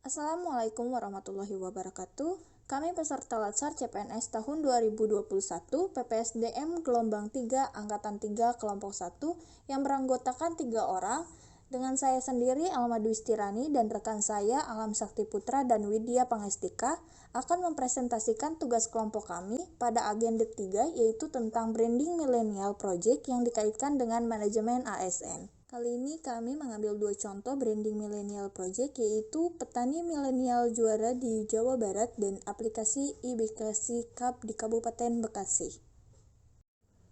Assalamualaikum warahmatullahi wabarakatuh. Kami peserta Latsar CPNS tahun 2021 PPSDM gelombang 3 Angkatan 3 kelompok 1 yang beranggotakan 3 orang dengan saya sendiri Alma Dwistirani dan rekan saya Alam Sakti Putra dan Widya Pangestika akan mempresentasikan tugas kelompok kami pada agenda 3 yaitu tentang Branding Millennial Project yang dikaitkan dengan manajemen ASN. Kali ini kami mengambil 2 contoh Branding Millennial Project yaitu Petani Milenial Juara di Jawa Barat dan aplikasi iBekasi Cup di Kabupaten Bekasi.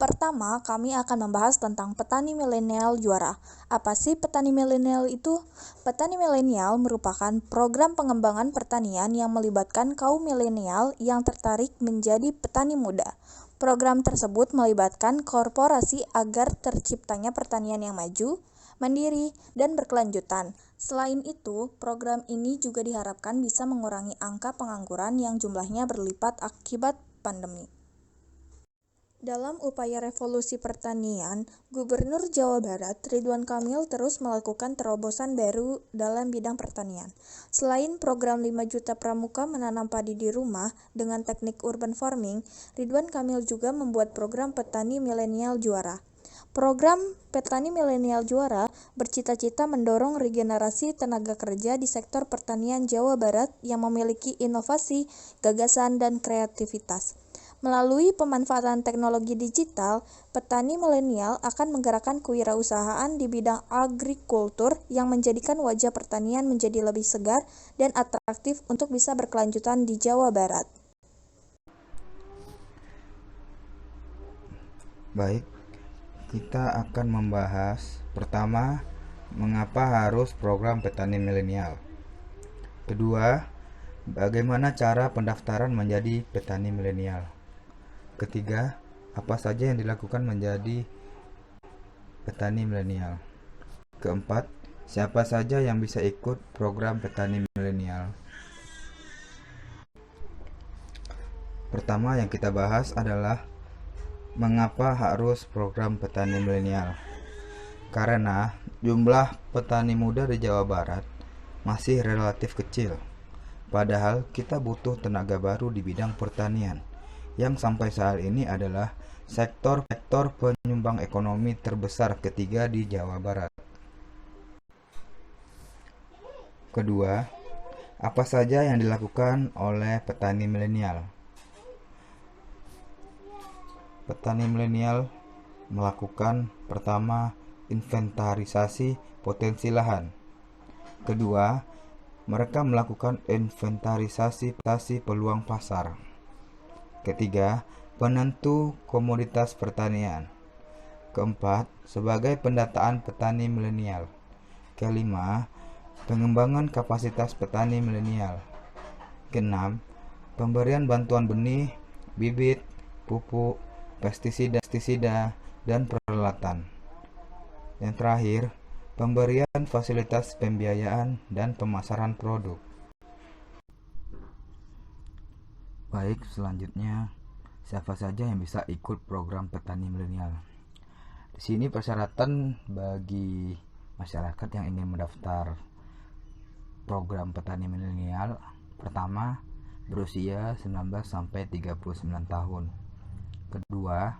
Pertama, kami akan membahas tentang Petani Milenial Juara. Apa sih Petani Milenial itu? Petani Milenial merupakan program pengembangan pertanian yang melibatkan kaum milenial yang tertarik menjadi petani muda. Program tersebut melibatkan korporasi agar terciptanya pertanian yang maju, mandiri, dan berkelanjutan. Selain itu, program ini juga diharapkan bisa mengurangi angka pengangguran yang jumlahnya berlipat akibat pandemi. Dalam upaya revolusi pertanian, Gubernur Jawa Barat Ridwan Kamil terus melakukan terobosan baru dalam bidang pertanian. Selain program 5 juta pramuka menanam padi di rumah dengan teknik urban farming, Ridwan Kamil juga membuat program Petani Milenial Juara. Program Petani Milenial Juara bercita-cita mendorong regenerasi tenaga kerja di sektor pertanian Jawa Barat yang memiliki inovasi, gagasan, dan kreativitas. Melalui pemanfaatan teknologi digital, petani milenial akan menggerakkan kewirausahaan di bidang agrikultur yang menjadikan wajah pertanian menjadi lebih segar dan atraktif untuk bisa berkelanjutan di Jawa Barat. Baik, kita akan membahas pertama, mengapa harus program petani milenial. Kedua, bagaimana cara pendaftaran menjadi petani milenial. Ketiga, apa saja yang dilakukan menjadi petani milenial. Keempat, siapa saja yang bisa ikut program petani milenial. Pertama yang kita bahas adalah mengapa harus program petani milenial. Karena jumlah petani muda di Jawa Barat masih relatif kecil. Padahal kita butuh tenaga baru di bidang pertanian, yang sampai saat ini adalah sektor penyumbang ekonomi terbesar ketiga di Jawa Barat. Kedua, apa saja yang dilakukan oleh petani milenial? Petani milenial melakukan pertama, inventarisasi potensi lahan. Kedua, mereka melakukan inventarisasi peluang pasar. Ketiga, penentu komoditas pertanian. Keempat, sebagai pendataan petani milenial. Kelima, pengembangan kapasitas petani milenial. Keenam, pemberian bantuan benih, bibit, pupuk, pestisida, dan peralatan. Yang terakhir, pemberian fasilitas pembiayaan dan pemasaran produk. Baik, selanjutnya siapa saja yang bisa ikut program petani milenial. Di sini persyaratan bagi masyarakat yang ingin mendaftar program petani milenial. Pertama, berusia 19 sampai 39 tahun. Kedua,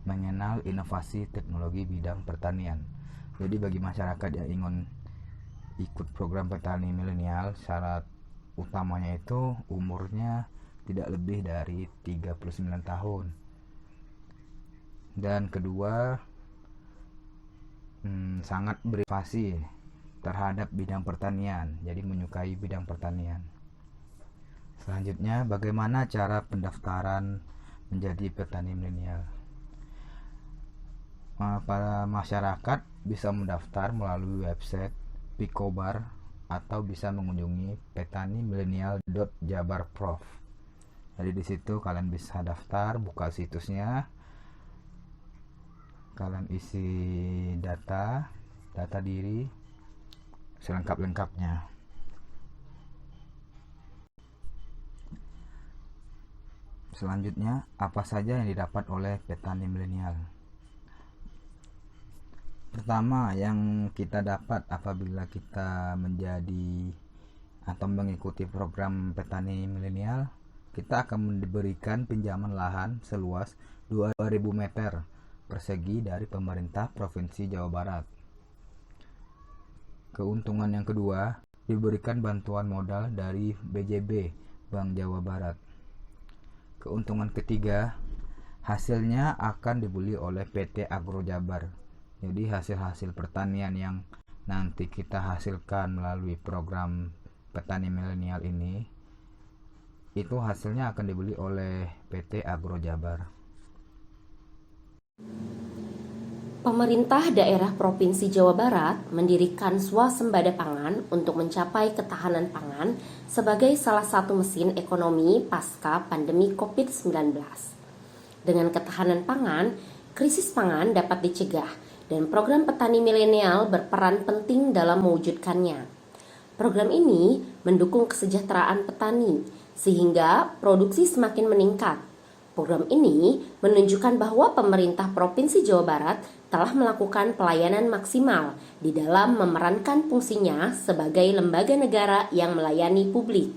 mengenal inovasi teknologi bidang pertanian. Jadi bagi masyarakat yang ingin ikut program petani milenial, syarat utamanya itu umurnya tidak lebih dari 39 tahun. Dan kedua, sangat berprivasi terhadap bidang pertanian, jadi menyukai bidang pertanian. Selanjutnya, bagaimana cara pendaftaran menjadi petani milenial? Para masyarakat bisa mendaftar melalui website Picobar atau bisa mengunjungi petanimilenial.jabarprov. Jadi di situ kalian bisa daftar, buka situsnya, kalian isi data diri selengkap-lengkapnya. Selanjutnya, apa saja yang didapat oleh petani milenial? Pertama, yang kita dapat apabila kita menjadi atau mengikuti program petani milenial, kita akan diberikan pinjaman lahan seluas 2.000 meter persegi dari pemerintah Provinsi Jawa Barat. Keuntungan yang kedua, diberikan bantuan modal dari BJB, Bank Jawa Barat. Keuntungan ketiga, hasilnya akan dibeli oleh PT Agro Jabar. Jadi hasil-hasil pertanian yang nanti kita hasilkan melalui program petani milenial ini, itu hasilnya akan dibeli oleh PT Agro Jabar. Pemerintah daerah Provinsi Jawa Barat mendirikan swasembada pangan untuk mencapai ketahanan pangan sebagai salah satu mesin ekonomi pasca pandemi COVID-19. Dengan ketahanan pangan, krisis pangan dapat dicegah dan program petani milenial berperan penting dalam mewujudkannya. Program ini mendukung kesejahteraan petani sehingga produksi semakin meningkat. Program ini menunjukkan bahwa pemerintah Provinsi Jawa Barat telah melakukan pelayanan maksimal di dalam memerankan fungsinya sebagai lembaga negara yang melayani publik.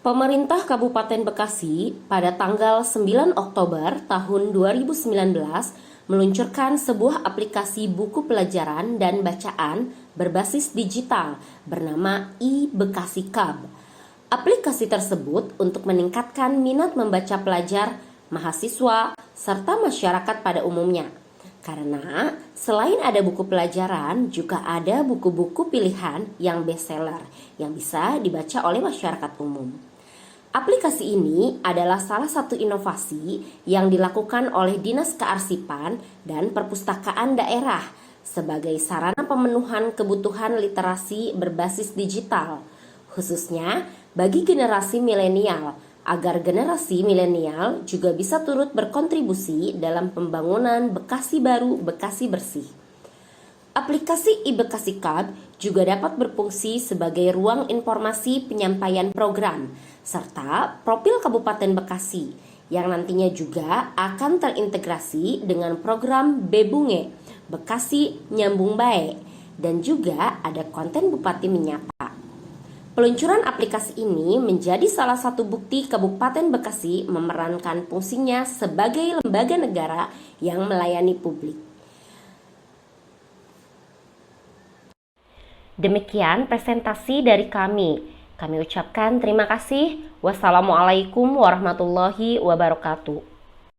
Pemerintah Kabupaten Bekasi pada tanggal 9 Oktober tahun 2019 meluncurkan sebuah aplikasi buku pelajaran dan bacaan berbasis digital bernama iBekasi Cub. Aplikasi tersebut untuk meningkatkan minat membaca pelajar, mahasiswa, serta masyarakat pada umumnya. Karena selain ada buku pelajaran, juga ada buku-buku pilihan yang bestseller yang bisa dibaca oleh masyarakat umum. Aplikasi ini adalah salah satu inovasi yang dilakukan oleh Dinas Kearsipan dan Perpustakaan Daerah sebagai sarana pemenuhan kebutuhan literasi berbasis digital, khususnya bagi generasi milenial, agar generasi milenial juga bisa turut berkontribusi dalam pembangunan Bekasi baru, Bekasi bersih. Aplikasi iBekasi Cub juga dapat berfungsi sebagai ruang informasi penyampaian program, serta profil Kabupaten Bekasi, yang nantinya juga akan terintegrasi dengan program Bebunge, Bekasi Nyambung Bae, dan juga ada konten Bupati Menyapa. Peluncuran aplikasi ini menjadi salah satu bukti Kabupaten Bekasi memerankan fungsinya sebagai lembaga negara yang melayani publik. Demikian presentasi dari kami. Kami ucapkan terima kasih. Wassalamualaikum warahmatullahi wabarakatuh.